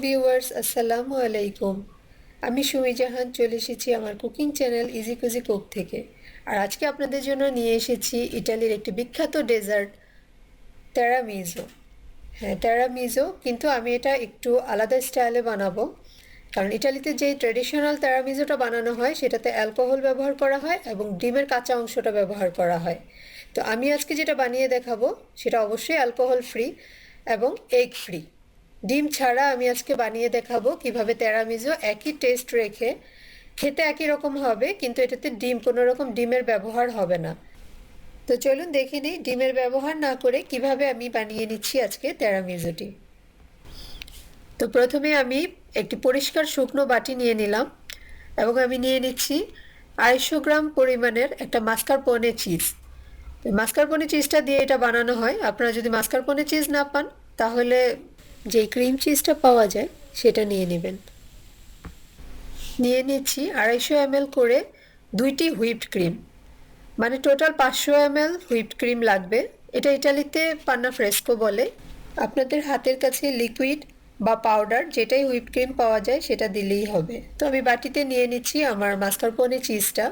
Viewers, আসসালামু আলাইকুম। আমি সুমি জাহান চলে এসেছি আমার কুকিং চ্যানেল ইজি কুজি কুক থেকে। আর আজকে আপনাদের জন্য নিয়ে এসেছি ইটালির একটি বিখ্যাত ডেজার্ট টেরামিজো। হ্যাঁ, টেরামিজো, কিন্তু আমি এটা একটু আলাদা স্টাইলে বানাবো। কারণ ইটালিতে যেই ট্র্যাডিশনাল টেরামিজোটা বানানো হয় সেটাতে অ্যালকোহল ব্যবহার করা হয় এবং ডিমের কাঁচা অংশটা ব্যবহার করা হয়। তো আমি আজকে যেটা বানিয়ে দেখাবো সেটা অবশ্যই অ্যালকোহল ফ্রি এবং এগ ফ্রি। ডিম ছাড়া আমি আজকে বানিয়ে দেখাবো কিভাবে টেরামিজো একই টেস্ট রেখে খেতে একই রকম হবে, কিন্তু এটাতে কোনো রকম ডিমের ব্যবহার হবে না। তো চলুন দেখে নিই ডিমের ব্যবহার না করে কিভাবে আমি বানিয়ে নিচ্ছি আজকে টেরামিজোটি। তো প্রথমে আমি একটি পরিষ্কার শুকনো বাটি নিয়ে নিলাম এবং আমি নিয়ে নিচ্ছি 250 গ্রাম পরিমাণের একটা মাস্কারপোনে চিজ। মাস্কারপোনে চিজটা দিয়ে এটা বানানো হয়। আপনারা যদি মাস্কারপোনে চিজ না পান তাহলে যে ক্রিম চিজটা পাওয়া যায় সেটা নিয়ে নেবেন। নিয়ে নিচ্ছি 250 ml করে 2টি হুইপড ক্রিম, মানে টোটাল 500 ml হুইপড ক্রিম লাগবে। এটা ইটালিতে পান্না ফ্রেস্কো বলে। আপনাদের হাতের কাছে লিকুইড বা পাউডার যেটাই হুইপড ক্রিম পাওয়া যায় সেটা দিলেই হবে। তো আমি বাটিতে নিয়ে নিচ্ছি আমার মাস্কারপোনে চিজটা।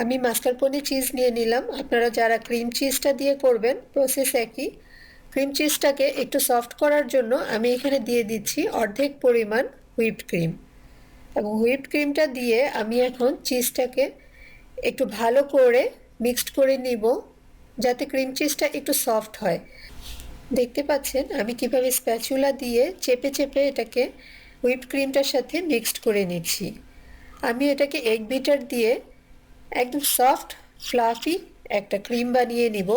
আমি মাস্কারপোনে চিজ নিয়ে নিলাম। আপনারা যারা ক্রিম চিজটা দিয়ে করবেন প্রসেস একই। ক্রিম চিজটাকে একটু সফট করার জন্য আমি এখানে দিয়ে দিচ্ছি অর্ধেক পরিমাণ হুইপড ক্রিম, এবং হুইপড ক্রিমটা দিয়ে আমি এখন চিজটাকে একটু ভালো করে মিক্সড করে নিব যাতে ক্রিম চিজটা একটু সফট হয়। দেখতে পাচ্ছেন আমি কিভাবে স্প্যাচুলা দিয়ে চেপে চেপে এটাকে হুইপড ক্রিমটার সাথে মিক্সড করে নিচ্ছি। আমি এটাকে এগ বিটার দিয়ে একদম সফট ফ্লাফি একটা ক্রিম বানিয়ে নিব।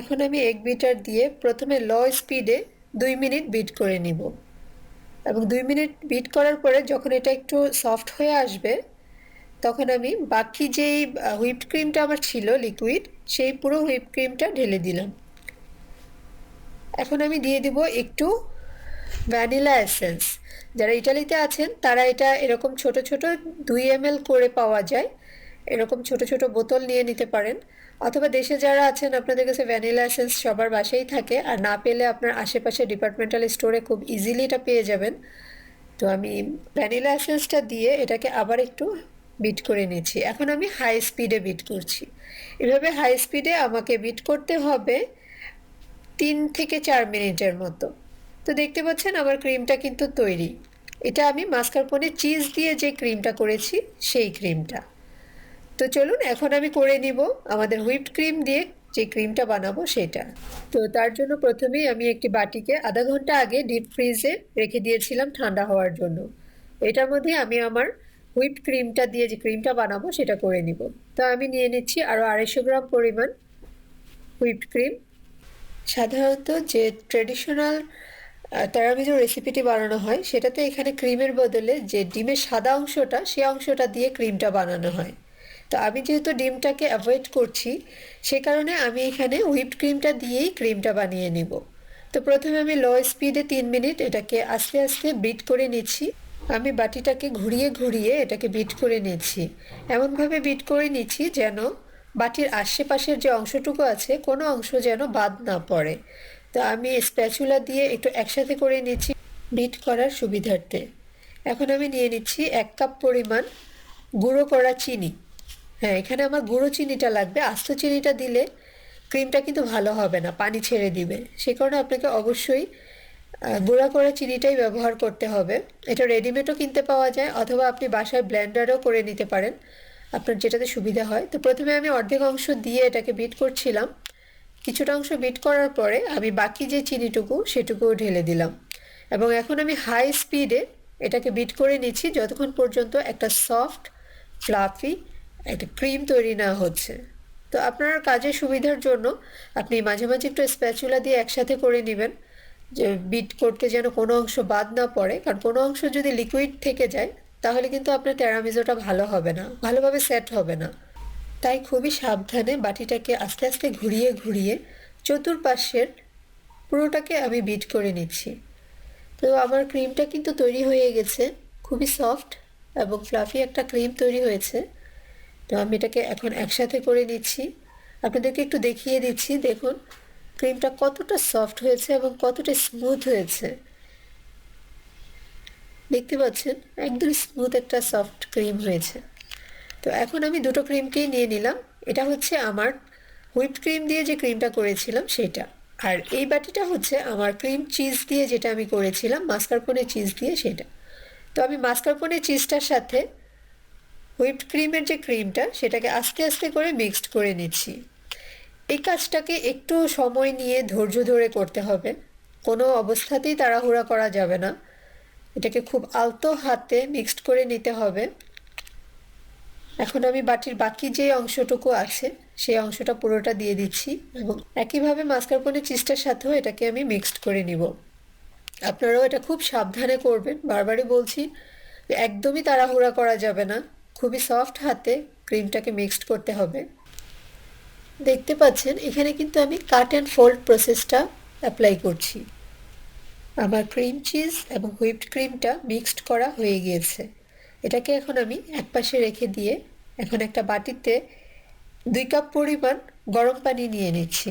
এখন আমি এগ বিটার দিয়ে প্রথমে লো স্পিডে 2 মিনিট বিট করে নিব, এবং 2 মিনিট বিট করার পরে যখন এটা একটু সফট হয়ে আসবে তখন আমি বাকি যেই হুইপড ক্রিমটা আমার ছিল লিকুইড, সেই পুরো হুইপড ক্রিমটা ঢেলে দিলাম। এখন আমি দিয়ে দিব একটু ভ্যানিলা এসেন্স। যারা ইটালিতে আছেন তারা এটা এরকম ছোট ছোট 2 ml করে পাওয়া যায়, এরকম ছোট ছোট বোতল নিয়ে নিতে পারেন। অথবা দেশে যারা আছেন আপনাদের কাছে ভ্যানিলা এসেন্স সবার বাসায় থাকে, আর না পেলে আপনার আশেপাশে ডিপার্টমেন্টাল স্টোরে খুব ইজিলি এটা পেয়ে যাবেন। তো আমি ভ্যানিলা এসেন্সটা দিয়ে এটাকে আবার একটু বিট করে নিচ্ছি। এখন আমি হাই স্পিডে বিট করছি। এভাবে হাই স্পিডে আমাকে বিট করতে হবে 3 থেকে 4 মিনিটের মতো। তো দেখতে পাচ্ছেন আমার ক্রিমটা কিন্তু তৈরি। এটা আমি মাস্কারপোনে চিজ দিয়ে যে ক্রিমটা করেছি সেই ক্রিমটা। তো চলুন এখন আমি করে নিব আমাদের হুইপড ক্রিম দিয়ে যে ক্রিমটা বানাবো সেটা। তো তার জন্য প্রথমেই আমি একটি বাটিকে আধা ঘন্টা আগে ডিপ ফ্রিজে রেখে দিয়েছিলাম ঠান্ডা হওয়ার জন্য। এটার মধ্যে আমি আমার হুইপড ক্রিমটা দিয়ে যে ক্রিমটা বানাবো সেটা করে নিব। তো আমি নিয়ে নিচ্ছি আরও 250 গ্রাম পরিমাণ হুইপড ক্রিম। সাধারণত যে ট্রেডিশনাল টেরামিসু রেসিপিটি বানানো হয় সেটাতে এখানে ক্রিমের বদলে যে ডিমের সাদা অংশটা সেই অংশটা দিয়ে ক্রিমটা বানানো হয়। তো আমি যেহেতু ডিমটাকে অ্যাভয়েড করছি সে কারণে আমি এখানে হুইপড ক্রিমটা দিয়েই ক্রিমটা বানিয়ে নিব। তো প্রথমে আমি লো স্পিডে 3 মিনিট এটাকে আস্তে আস্তে বিট করে নিচ্ছি। আমি বাটিটাকে ঘুরিয়ে ঘুরিয়ে এটাকে বিট করে নিচ্ছি, এমনভাবে বিট করে নিচ্ছি যেন বাটির আশেপাশের যে অংশটুকু আছে কোনো অংশ যেন বাদ না পড়ে। তো আমি স্প্যাচুলা দিয়ে একটু একসাথে করে নিচ্ছি বিট করার সুবিধার্থে। এখন আমি নিয়ে নিচ্ছি 1 কাপ পরিমাণ গুঁড়ো করা চিনি। হ্যাঁ, এখানে আমার গুঁড়ো চিনিটা লাগবে। আস্ত চিনিটা দিলে ক্রিমটা কিন্তু ভালো হবে না, পানি ছেড়ে দিবে। সে কারণে আপনাকে অবশ্যই গুঁড়া করা চিনিটাই ব্যবহার করতে হবে। এটা রেডিমেডও কিনতে পাওয়া যায়, অথবা আপনি বাসায় ব্লেন্ডারও করে নিতে পারেন, আপনার যেটাতে সুবিধা হয়। তো প্রথমে আমি অর্ধেক অংশ দিয়ে এটাকে বিট করছিলাম। কিছুটা অংশ বিট করার পরে আমি বাকি যে চিনিটুকু সেটুকুও ঢেলে দিলাম, এবং এখন আমি হাই স্পিডে এটাকে বিট করে নিচ্ছি যতক্ষণ পর্যন্ত একটা সফট ফ্লাফি একটা ক্রিম তৈরি না হচ্ছে। তো আপনার কাজের সুবিধার জন্য আপনি মাঝে মাঝে একটু স্প্যাচুলা দিয়ে একসাথে করে নেবেন, যে বিট করতে যেন কোনো অংশ বাদ না পড়ে। কারণ কোনো অংশ যদি লিকুইড থেকে যায় তাহলে কিন্তু আপনার টেরামিসুটা ভালো হবে না, ভালোভাবে সেট হবে না। তাই খুবই সাবধানে বাটিটাকে আস্তে আস্তে ঘুরিয়ে ঘুরিয়ে চতুর্পাশের পুরোটাকে আমি বিট করে নিচ্ছি। তো আমার ক্রিমটা কিন্তু তৈরি হয়ে গেছে, খুবই সফট এবং ফ্লাফি একটা ক্রিম তৈরি হয়েছে। তো আমি এটাকে এখন একসাথে করে নিচ্ছি। আপনাদেরকে একটু দেখিয়ে দিচ্ছি, দেখুন ক্রিমটা কতটা সফট হয়েছে এবং কতটা স্মুথ হয়েছে। দেখতে পাচ্ছেন একদম স্মুথ একটা সফট ক্রিম হয়েছে। তো এখন আমি দুটো ক্রিমকেই নিয়ে নিলাম। এটা হচ্ছে আমার হুইপড ক্রিম দিয়ে যে ক্রিমটা করেছিলাম সেটা, আর এই বাটিটা হচ্ছে আমার ক্রিম চিজ দিয়ে যেটা আমি করেছিলাম মাস্কারপোনে চিজ দিয়ে সেটা। তো আমি মাস্কারপোনে চিজটার সাথে হুইপড ক্রিমের যে ক্রিমটা সেটাকে আস্তে আস্তে করে মিক্সড করে নিচ্ছি। এই কাজটাকে একটু সময় নিয়ে ধৈর্য ধরে করতে হবে, কোনো অবস্থাতেই তাড়াহুড়া করা যাবে না। এটাকে খুব আলতো হাতে মিক্সড করে নিতে হবে। এখন আমি বাটির বাকি যে অংশটুকু আছে সেই অংশটা পুরোটা দিয়ে দিচ্ছি এবং একইভাবে মাস্কারপোনে চিজটার সাথেও এটাকে আমি মিক্সড করে নিব। আপনারাও এটা খুব সাবধানে করবেন, বারবারই বলছি, একদমই তাড়াহুড়া করা যাবে না, খুবই সফট হাতে ক্রিমটাকে মিক্সড করতে হবে। দেখতে পাচ্ছেন এখানে কিন্তু আমি কাট অ্যান্ড ফোল্ড প্রসেসটা অ্যাপ্লাই করছি। আমার ক্রিম চিজ এবং হুইপড ক্রিমটা মিক্সড করা হয়ে গিয়েছে। এটাকে এখন আমি একপাশে রেখে দিয়ে এখন একটা বাটিতে 2 কাপ পরিমাণ গরম পানি নিয়ে নিচ্ছি।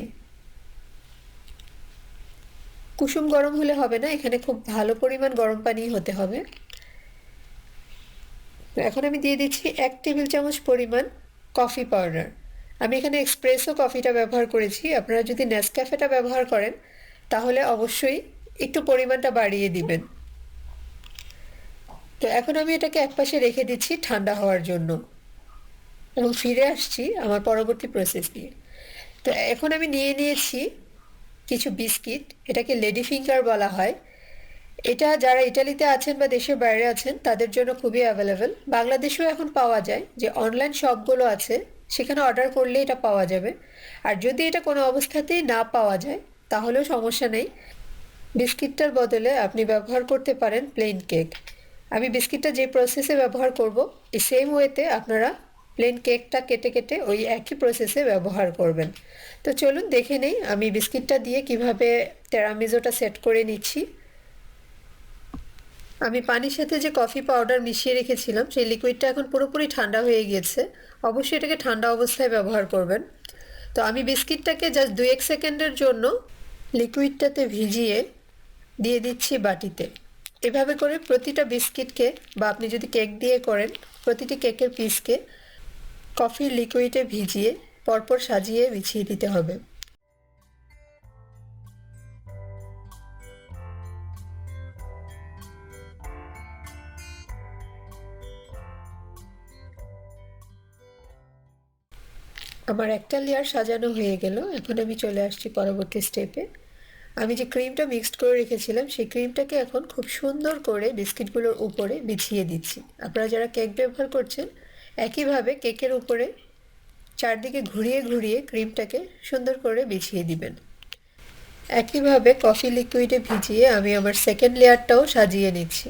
কুসুম গরম হলে হবে না, এখানে খুব ভালো পরিমাণ গরম পানি হতে হবে। এখন আমি দিয়ে দিচ্ছি 1 টেবিল চামচ পরিমাণ কফি পাউডার। আমি এখানে এক্সপ্রেসো কফিটা ব্যবহার করেছি, আপনারা যদি নেসক্যাফেটা ব্যবহার করেন তাহলে অবশ্যই একটু পরিমাণটা বাড়িয়ে দিবেন। তো এখন আমি এটাকে একপাশে রেখে দিচ্ছি ঠান্ডা হওয়ার জন্য এবং ফিরে আসছি আমার পরবর্তী প্রসেস নিয়ে। তো এখন আমি নিয়ে নিয়েছি কিছু বিস্কিট, এটাকে লেডি ফিঙ্গার বলা হয়। এটা যারা ইটালিতে আছেন বা দেশের বাইরে আছেন তাদের জন্য খুবই অ্যাভেলেবেল। বাংলাদেশেও এখন পাওয়া যায়, যে অনলাইন শপগুলো আছে সেখানে অর্ডার করলে এটা পাওয়া যাবে। আর যদি এটা কোনো অবস্থাতেই না পাওয়া যায় তাহলেও সমস্যা নেই, বিস্কিটটার বদলে আপনি ব্যবহার করতে পারেন প্লেন কেক। আমি বিস্কিটটা যে প্রসেসে ব্যবহার করব এই সেম ওয়েতে আপনারা প্লেন কেকটা কেটে কেটে ওই একই প্রসেসে ব্যবহার করবেন। তো চলুন দেখে নেই আমি বিস্কিটটা দিয়ে কিভাবে টেরামিজোটা সেট করে নিচ্ছি। আমি পানির সাথে যে কফি পাউডার মিশিয়ে রেখেছিলাম সেই লিকুইডটা এখন পুরোপুরি ঠান্ডা হয়ে গিয়েছে। অবশ্যই এটাকে ঠান্ডা অবস্থায় ব্যবহার করবেন। তো আমি বিস্কিটটাকে জাস্ট 2-1 সেকেন্ডের জন্য লিকুইডটাতে ভিজিয়ে দিয়ে দিচ্ছি বাটিতে। এভাবে করে প্রতিটা বিস্কিটকে বা আপনি যদি কেক দিয়ে করেন প্রতিটি কেকের পিসকে কফির লিকুইডে ভিজিয়ে পরপর সাজিয়ে বিছিয়ে দিতে হবে। আমার একটা লেয়ার সাজানো হয়ে গেল, এখন আমি চলে আসছি পরবর্তী স্টেপে। আমি যে ক্রিমটা মিক্সড করে রেখেছিলাম সেই ক্রিমটাকে এখন খুব সুন্দর করে বিস্কিটগুলোর উপরে বিছিয়ে দিচ্ছি। আপনারা যারা কেক ব্যবহার করছেন একইভাবে কেকের উপরে চারদিকে ঘুরিয়ে ঘুরিয়ে ক্রিমটাকে সুন্দর করে বিছিয়ে দিবেন। একইভাবে কফি লিকুইডে ভিজিয়ে আমি আমার সেকেন্ড লেয়ারটাও সাজিয়ে নিচ্ছি।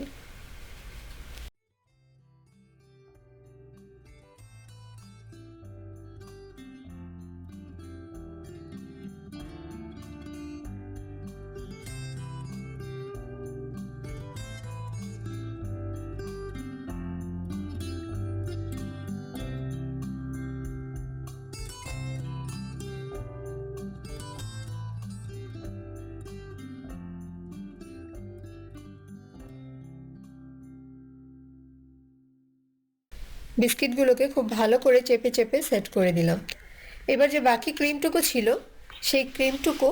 বিস্কিটগুলোকে খুব ভালো করে চেপে চেপে সেট করে দিলাম। এবার যে বাকি ক্রিমটুকু ছিল সেই ক্রিমটুকু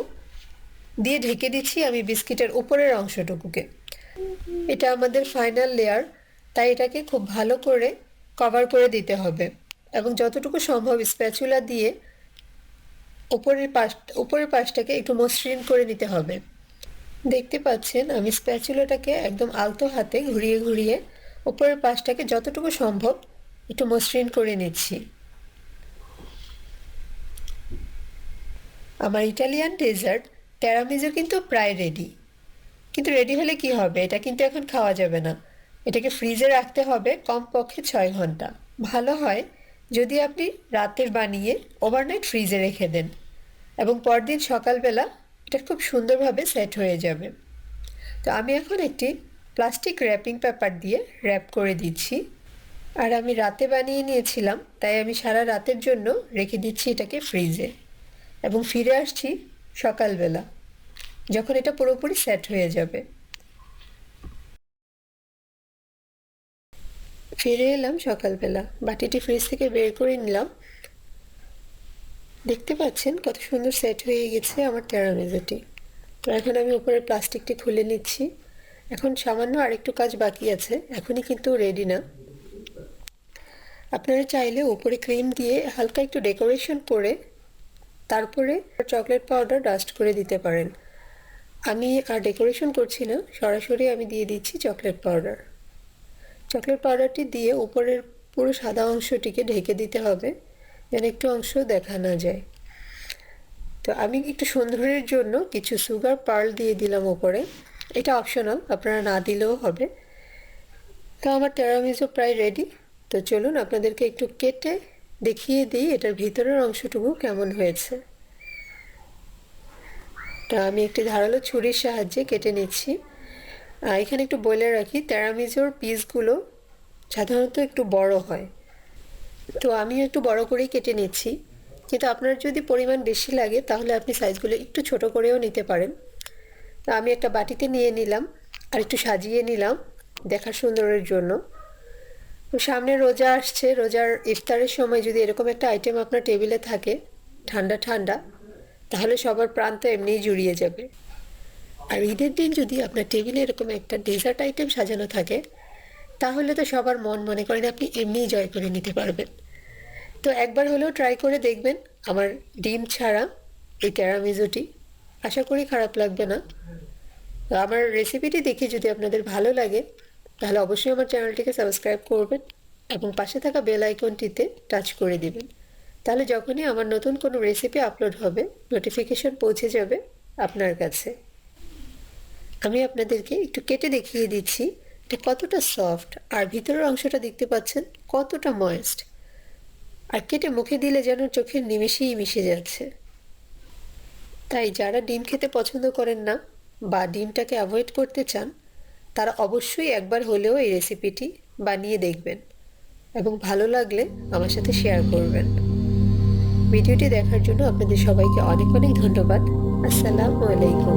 দিয়ে ঢেকে দিচ্ছি আমি বিস্কিটের উপরের অংশটুকুকে। এটা আমাদের ফাইনাল লেয়ার, তাই এটাকে খুব ভালো করে কভার করে দিতে হবে এবং যতটুকু সম্ভব স্প্যাচুলা দিয়ে উপরের পাশটাকে একটু মসৃণ করে নিতে হবে। দেখতে পাচ্ছেন আমি স্প্যাচুলাটাকে একদম আলতো হাতে ঘুরিয়ে ঘুরিয়ে উপরের পাশটাকে যতটুকু সম্ভব একটু মসৃণ করে নিচ্ছি। আমার ইটালিয়ান ডেজার্ট টেরামিজু কিন্তু প্রায় রেডি। কিন্তু রেডি হলে কি হবে, এটা কিন্তু এখন খাওয়া যাবে না, এটাকে ফ্রিজে রাখতে হবে কমপক্ষে 6 ঘন্টা। ভালো হয় যদি আপনি রাতের বানিয়ে ওভারনাইট ফ্রিজে রেখে দেন এবং পরদিন সকালবেলা এটা খুব সুন্দরভাবে সেট হয়ে যাবে। তো আমি এখন একটি প্লাস্টিক র্যাপিং পেপার দিয়ে র্যাপ করে দিচ্ছি। আর আমি রাতে বানিয়ে নিয়েছিলাম তাই আমি সারা রাতের জন্য রেখে দিচ্ছি এটাকে ফ্রিজে এবং ফিরে আসছি সকালবেলা যখন এটা পুরোপুরি সেট হয়ে যাবে। ফিরে এলাম সকালবেলা, বাটিটি ফ্রিজ থেকে বের করে নিলাম। দেখতে পাচ্ছেন কত সুন্দর সেট হয়ে গেছে আমার টিরামিসুটি। তো এখন আমি উপরের প্লাস্টিকটি খুলে নিচ্ছি। এখন সামান্য আরেকটু কাজ বাকি আছে, এখনই কিন্তু রেডি না। আপনারা চাইলে উপরে ক্রিম দিয়ে হালকা একটু ডেকোরেশন করে তারপরে চকলেট পাউডার ডাস্ট করে দিতে পারেন। আমি আর ডেকোরেশন করছি না, সরাসরি আমি দিয়ে দিচ্ছি চকলেট পাউডার। চকলেট পাউডারটি দিয়ে উপরের পুরো সাদা অংশটিকে ঢেকে দিতে হবে, যেন একটু অংশ দেখা না যায়। তো আমি একটু সৌন্দর্যের জন্য কিছু সুগার পার্ল দিয়ে দিলাম উপরে, এটা অপশনাল, আপনারা না দিলেও হবে। তো আমার টিরামিসু প্রায় রেডি। তো চলুন আপনাদেরকে একটু কেটে দেখিয়ে দিই এটার ভিতরের অংশটুকু কেমন হয়েছে। তা আমি একটি ধারালো ছুরির সাহায্যে কেটে নিচ্ছি। এখানে একটু বলে রাখি, টিরামিসুর পিসগুলো সাধারণত একটু বড় হয়, তো আমি একটু বড় করেই কেটে নিচ্ছি। কিন্তু আপনার যদি পরিমাণ বেশি লাগে তাহলে আপনি সাইজগুলো একটু ছোট করেও নিতে পারেন। তো আমি একটা বাটিতে নিয়ে নিলাম আর একটু সাজিয়ে নিলাম দেখার সুন্দরের জন্য। তো সামনে রোজা আসছে, রোজার ইফতারের সময় যদি এরকম একটা আইটেম আপনার টেবিলে থাকে ঠান্ডা ঠান্ডা, তাহলে সবার প্রাণ তো এমনিই জুড়িয়ে যাবে। আর ঈদের দিন যদি আপনার টেবিলে এরকম একটা ডেজার্ট আইটেম সাজানো থাকে, তাহলে তো সবার মন মনে করেন আপনি এমনিই জয় করে নিতে পারবেন। তো একবার হলেও ট্রাই করে দেখবেন আমার ডিম ছাড়া এই টিরামিসুটি, আশা করি খারাপ লাগবে না। তো আমার রেসিপিটি দেখে যদি আপনাদের ভালো লাগে তাহলে অবশ্যই আমার চ্যানেলটিকে সাবস্ক্রাইব করবেন এবং পাশে থাকা বেল আইকনটিতে টাচ করে দিবেন। তাহলে যখনই আমার নতুন কোনো রেসিপি আপলোড হবে নোটিফিকেশন পৌঁছে যাবে আপনার কাছে। আমি আপনাদেরকে একটু কেটে দেখিয়ে দিচ্ছি এটা কতটা সফট, আর ভিতরের অংশটা দেখতে পাচ্ছেন কতটা ময়েস্ট, আর কেটে মুখে দিলে যেন চোখের নিমেষেই মিশে যাচ্ছে। তাই যারা ডিম খেতে পছন্দ করেন না বা ডিমটাকে অ্যাভয়েড করতে চান, তারা অবশ্যই একবার হলেও এই রেসিপিটি বানিয়ে দেখবেন এবং ভালো লাগলে আমার সাথে শেয়ার করবেন। ভিডিওটি দেখার জন্য আপনাদের সবাইকে অনেক অনেক ধন্যবাদ। আসসালামু আলাইকুম।